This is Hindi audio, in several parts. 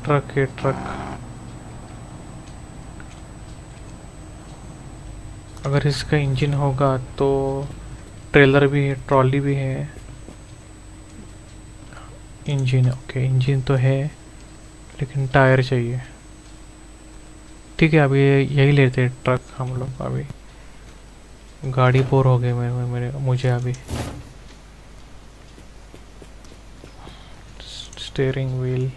ट्रक है, ट्रक। अगर इसका इंजन होगा तो ट्रेलर भी है, ट्रॉली भी है। इंजन, ओके इंजन तो है, लेकिन टायर चाहिए। ठीक है, अभी यही लेते हैं ट्रक हम लोग। अभी गाड़ी बोर हो गई मुझे अभी। Steering wheel,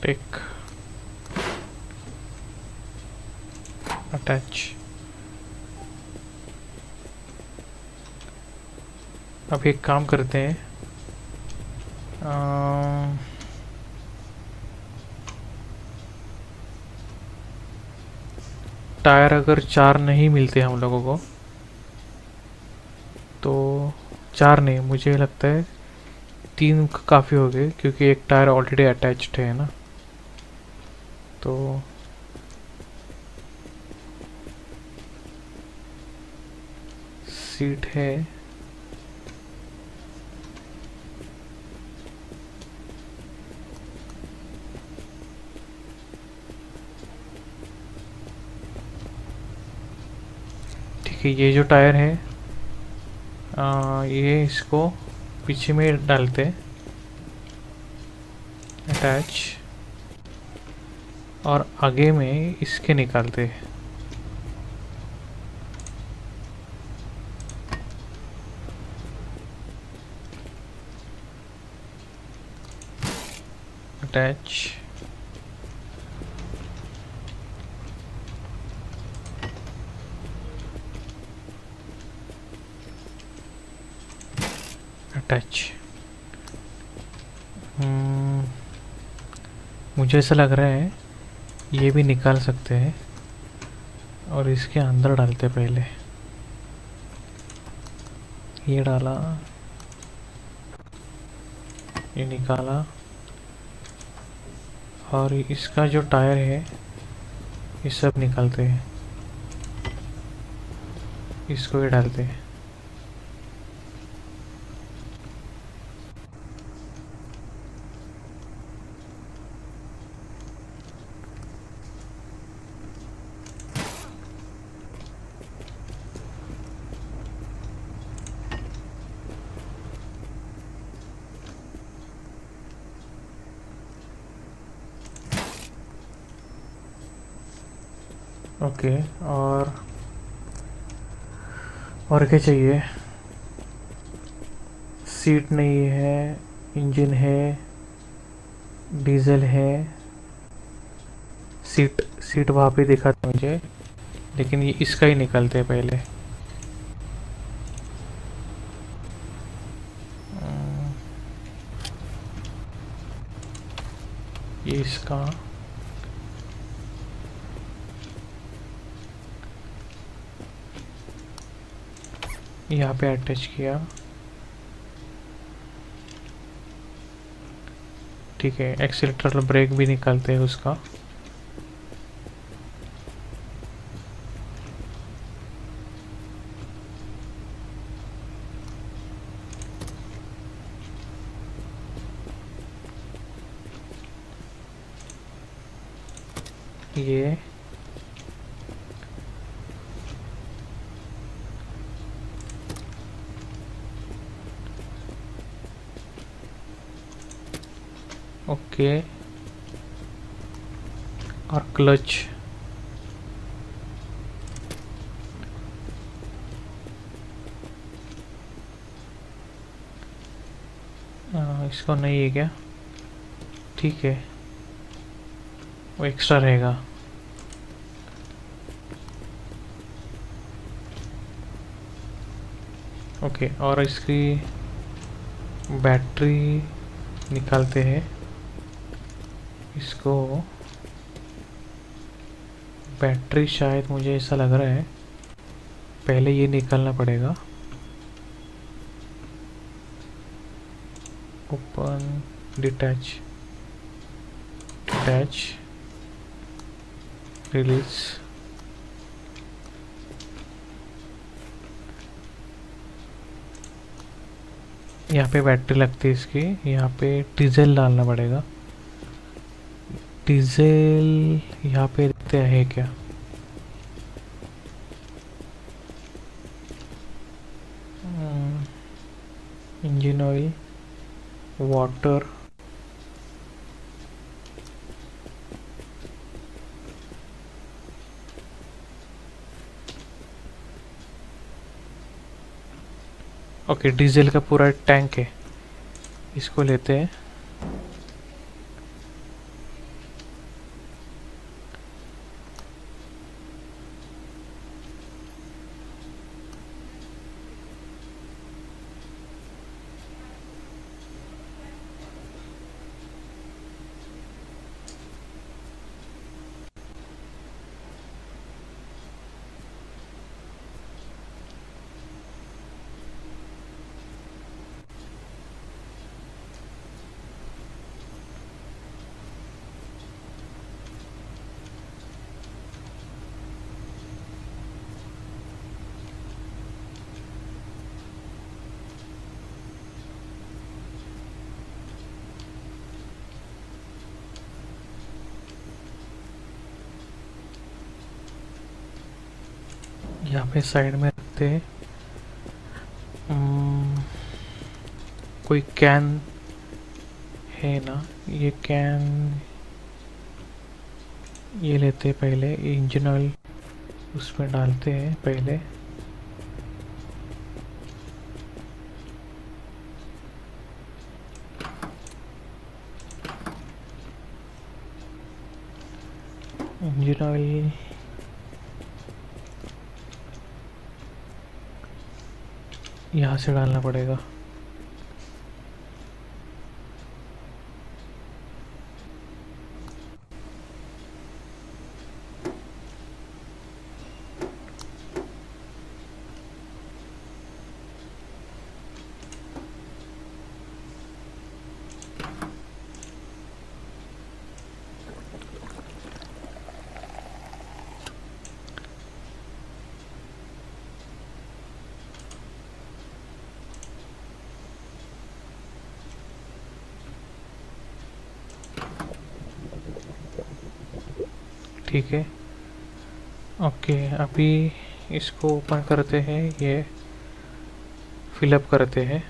take, attach. अब एक काम करते हैं, टायर अगर 4 नहीं मिलते हम लोगों को तो 4 नहीं, मुझे लगता है 3 काफ़ी हो गए, क्योंकि एक टायर ऑलरेडी अटैच्ड है ना। तो सीट है, ठीक है। ये जो टायर है, ये इसको पीछे में डालते हैं, अटैच, और आगे में इसके निकालते हैं। Attach, attach. मुझे ऐसा लग रहा है ये भी निकाल सकते हैं, और इसके अंदर डालते पहले। ये डाला, ये निकाला, और इसका जो टायर है ये सब निकालते हैं, इसको भी डालते हैं। ओके, और क्या चाहिए? सीट नहीं है, इंजन है, डीजल है। सीट वहाँ पे दिखा था मुझे, लेकिन ये इसका ही निकालते हैं पहले। ये इसका, यहाँ पे अटैच किया, ठीक है। एक्सीलरेटर, ब्रेक भी निकालते हैं उसका। ये ओके, और क्लच, इसको नहीं है क्या? ठीक है, वो एक्स्ट्रा रहेगा। ओके, और इसकी बैटरी निकालते हैं। इसको बैटरी, शायद मुझे ऐसा लग रहा है पहले ये निकालना पड़ेगा। ओपन, डिटैच, डिटैच, रिलीज, यहाँ पे बैटरी लगती है इसकी, यहाँ पे डीजल डालना पड़ेगा। डीजल यहाँ पे देखते है क्या। Engine oil, water, okay diesel का पूरा टैंक है, इसको लेते हैं। यहाँ पे साइड में रखते हैं। कोई कैन है ना, ये कैन ये लेते हैं पहले, इंजन ऑयल उसमें डालते हैं पहले। इंजन ऑयल यहाँ से डालना पड़ेगा। ठीक है, ओके अभी इसको ओपन करते हैं, ये फिलअप करते हैं।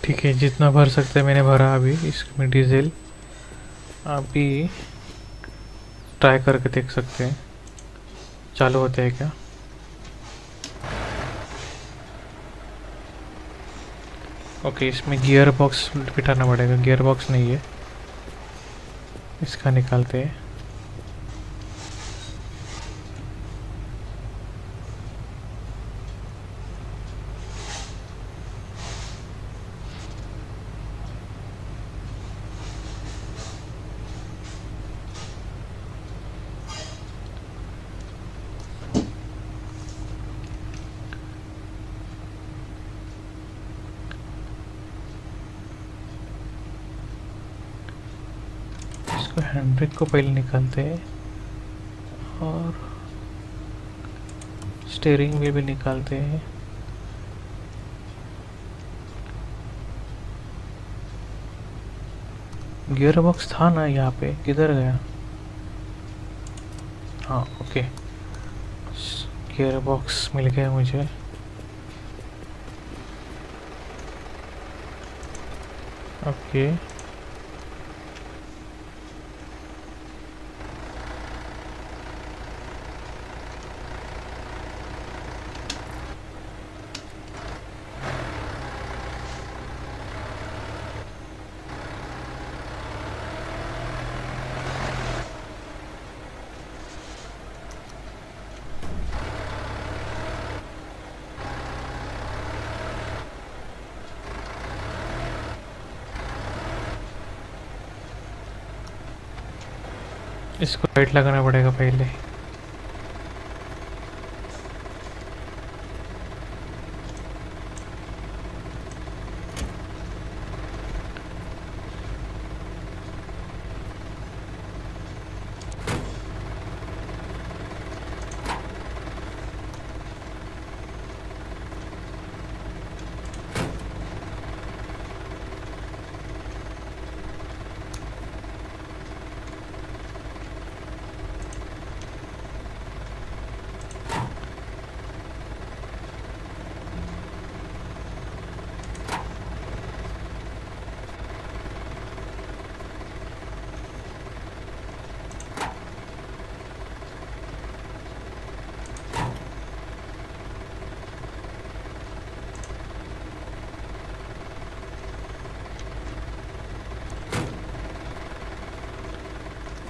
ठीक है, जितना भर सकते हैं मैंने भरा अभी इसमें डीजल। अभी ट्राई करके देख सकते हैं चालू होते हैं क्या। ओके, इसमें गियर बॉक्स बिठाना पड़ेगा, गियर बॉक्स नहीं है, इसका निकालते हैं। इसको हैंडब्रेक को पहले निकालते हैं और स्टीयरिंग व्हील भी निकालते हैं। गियर बॉक्स था ना यहाँ पे, किधर गया? हाँ ओके, गियर बॉक्स मिल गया मुझे। ओके इसको लाइट लगाना पड़ेगा पहले।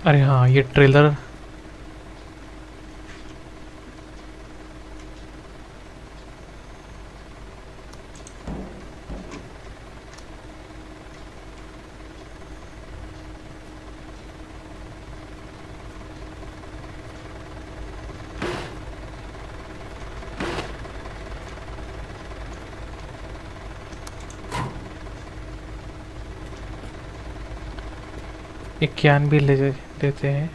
अरे हाँ, ये ट्रेलर एक कैन भी ले लेते हैं।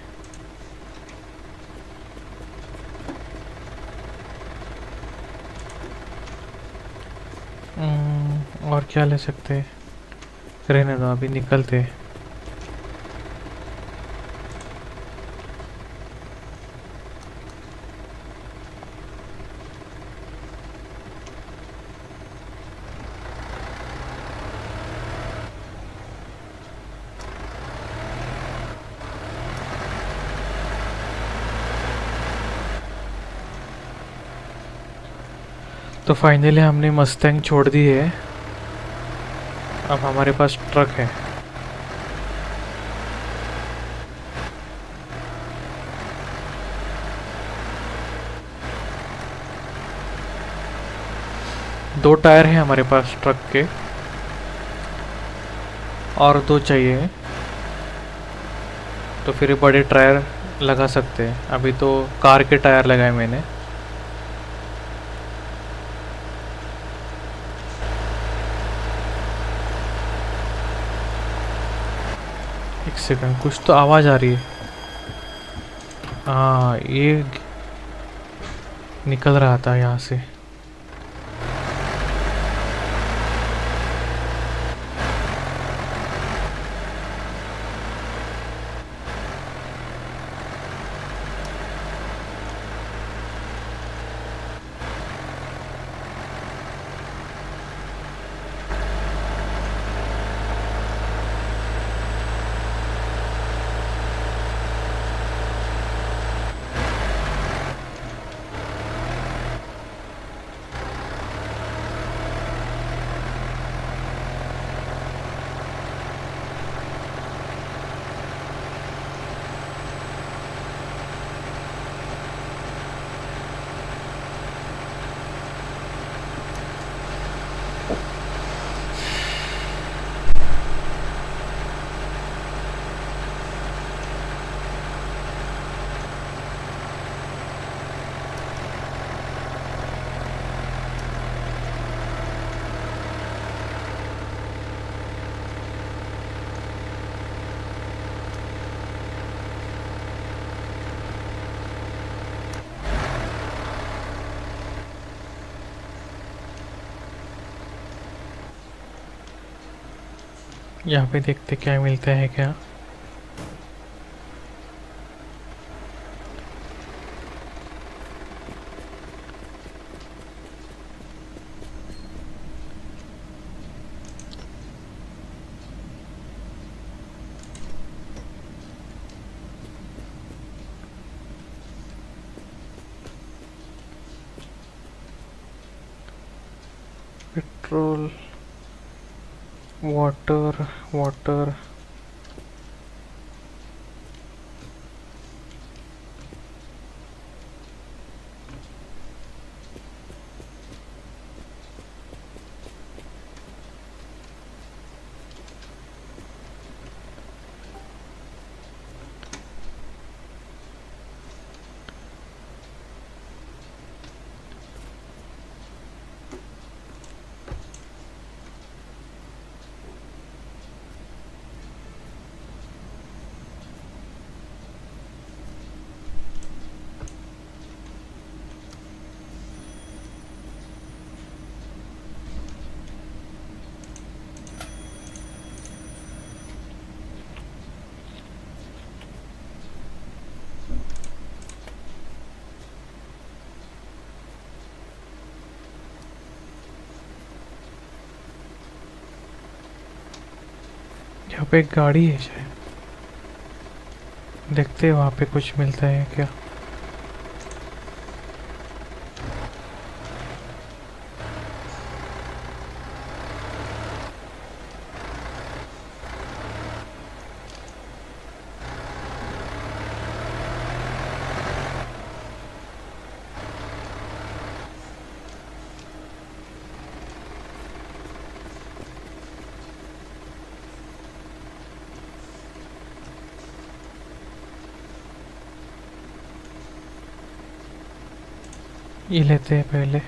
और क्या ले सकते हैं, रहने दो, अभी निकलते हैं। तो फाइनली हमने मस्टैंग छोड़ दी है, अब हमारे पास ट्रक है। दो टायर हैं हमारे पास ट्रक के, और दो चाहिए, तो फिर बड़े टायर लगा सकते हैं। अभी तो कार के टायर लगाए मैंने। एक सेकंड, कुछ तो आवाज़ आ रही है। हाँ, ये निकल रहा था यहाँ से। यहाँ पे देखते क्या मिलता है क्या। Petrol, water, water. यहाँ पे एक गाड़ी है शायद, देखते हैं वहाँ पे कुछ मिलता है क्या। ये लेते हैं पहले।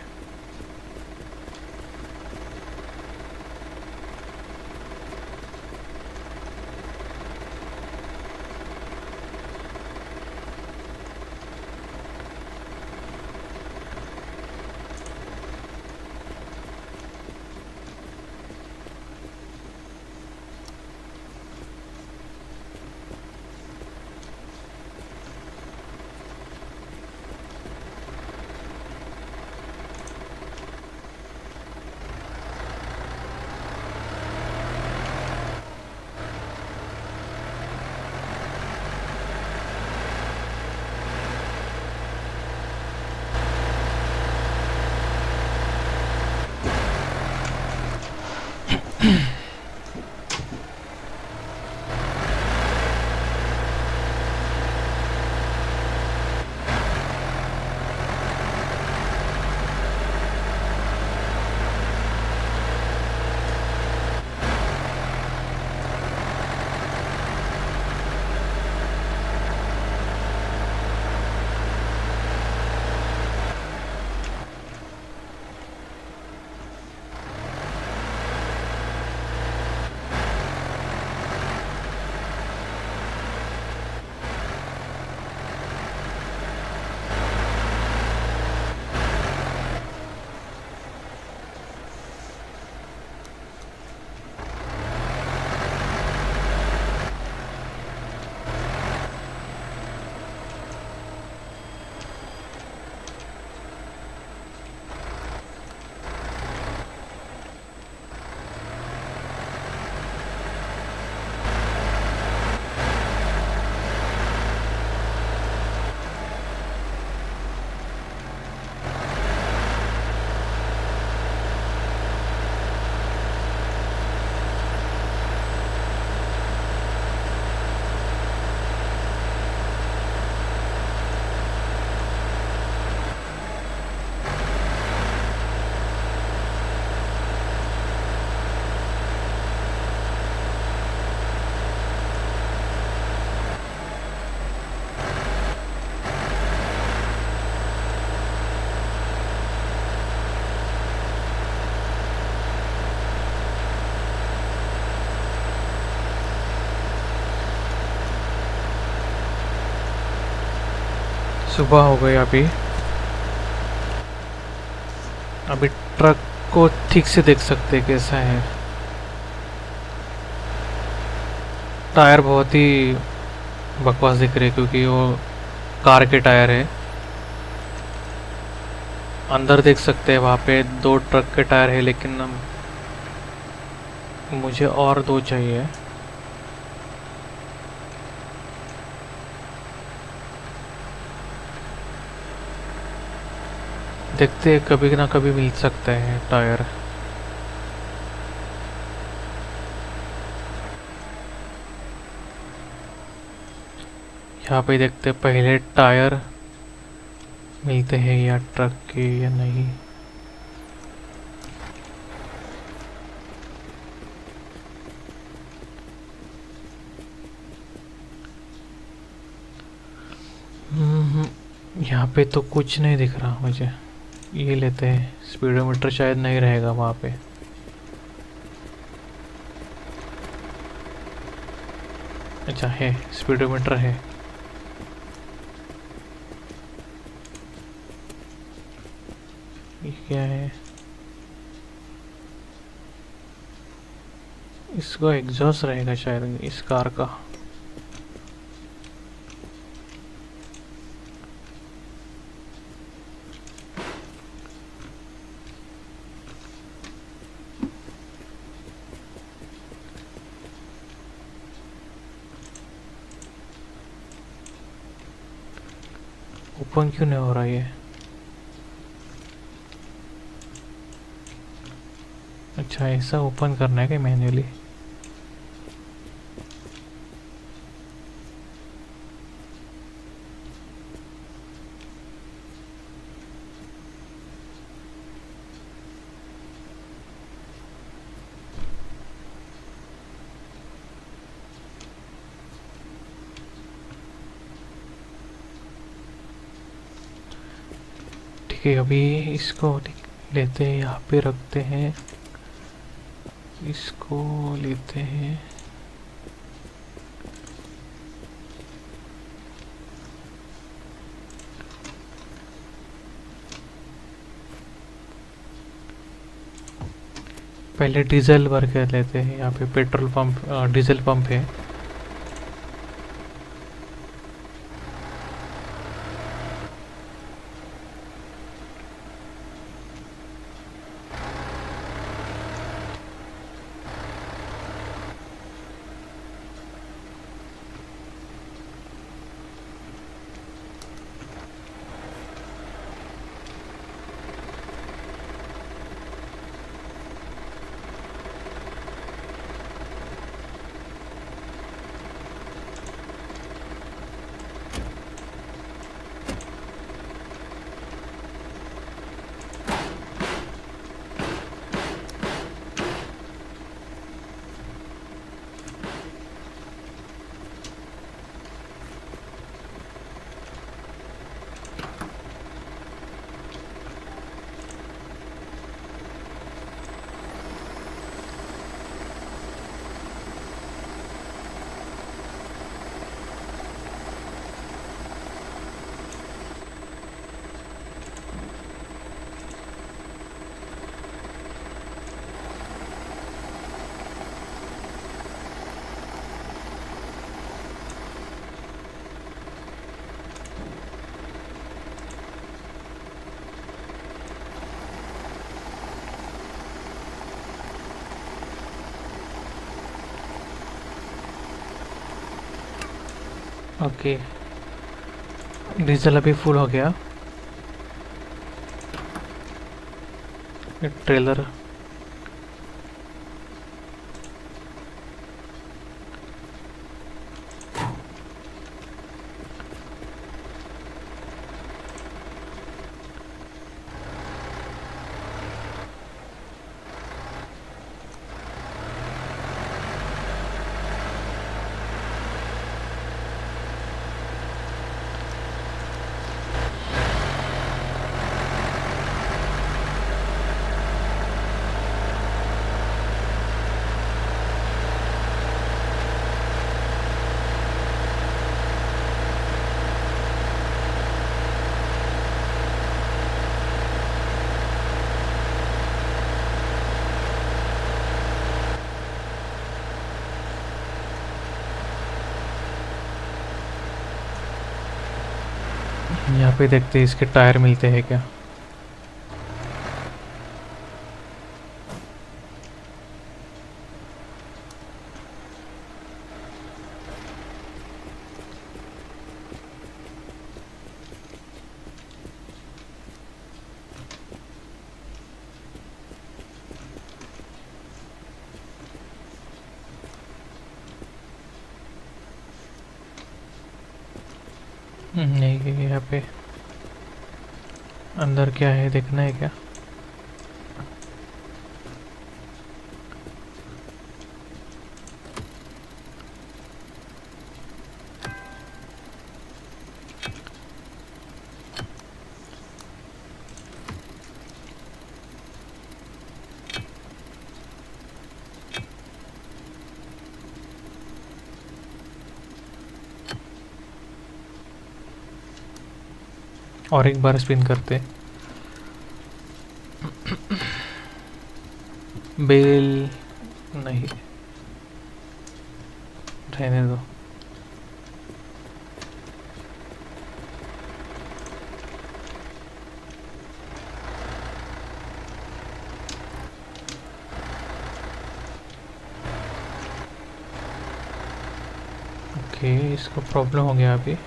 सुबह हो गई अभी। अभी ट्रक को ठीक से देख सकते कैसा है। टायर बहुत ही बकवास दिख रहे हैं क्योंकि वो कार के टायर है। अंदर देख सकते हैं वहाँ पे दो ट्रक के टायर है, लेकिन मुझे और दो चाहिए। देखते हैं कभी ना कभी मिल सकते हैं टायर। यहाँ पे देखते हैं पहले टायर मिलते हैं या ट्रक के या नहीं। यहाँ पे तो कुछ नहीं दिख रहा मुझे। ये लेते हैं, स्पीडोमीटर शायद नहीं रहेगा वहाँ पे। अच्छा है, स्पीडोमीटर है। ये क्या है? इसको एग्जॉस्ट रहेगा शायद इस कार का। ओपन क्यों नहीं हो रहा ये? अच्छा, ऐसा ओपन करना है क्या मैन्युअली? ठीक है, अभी इसको लेते हैं, यहाँ पे रखते हैं। इसको लेते हैं। पहले डीजल भर के लेते हैं। यहाँ पे पेट्रोल पंप, डीजल पंप है। ओके, डीजल अभी फुल हो गया। ये ट्रेलर। यहाँ पे देखते हैं इसके टायर मिलते हैं क्या। नहीं, यहाँ पे अंदर क्या है देखना है क्या। और एक बार स्पिन करते। बेल नहीं, रहने दो। ओके, इसको प्रॉब्लम हो गया अभी।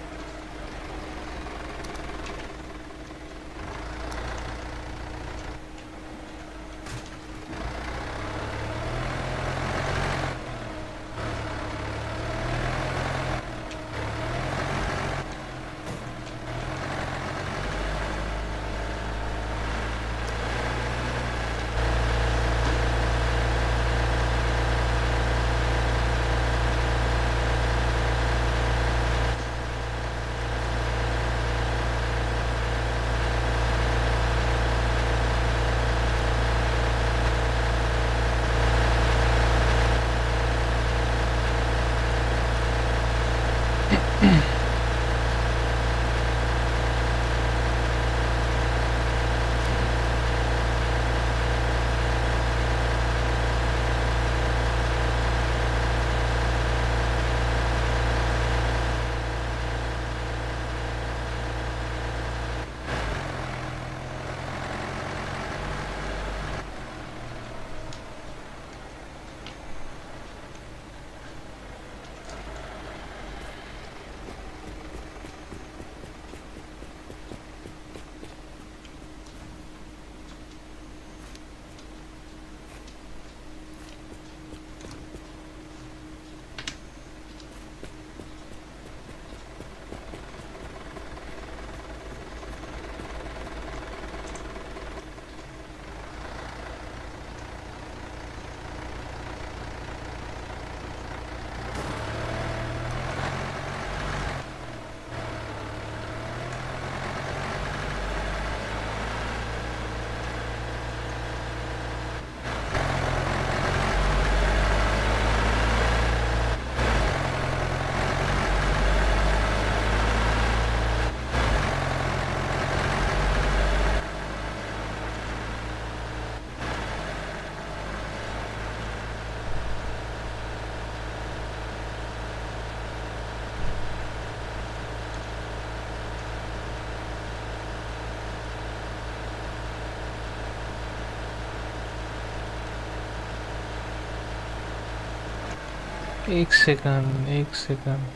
एक सेकंड, एक सेकंड।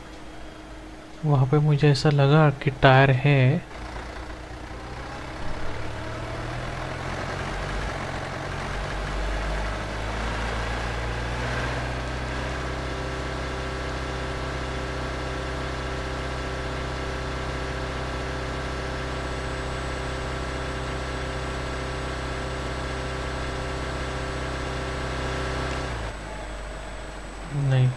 वहाँ पे मुझे ऐसा लगा कि टायर है। नहीं,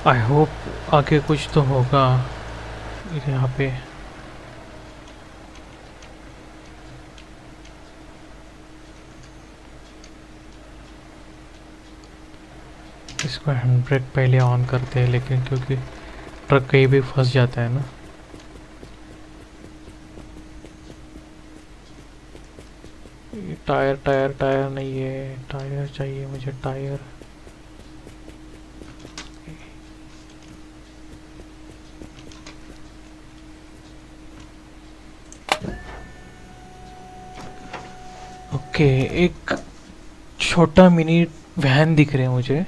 आई होप आगे कुछ तो होगा यहाँ पे। इसको हैंड ब्रेक पहले ऑन करते हैं, लेकिन क्योंकि ट्रक कहीं भी फंस जाता है ना। ये टायर टायर टायर नहीं है, टायर चाहिए मुझे, टायर। ओके, एक छोटा मिनी वैन दिख रहा है मुझे।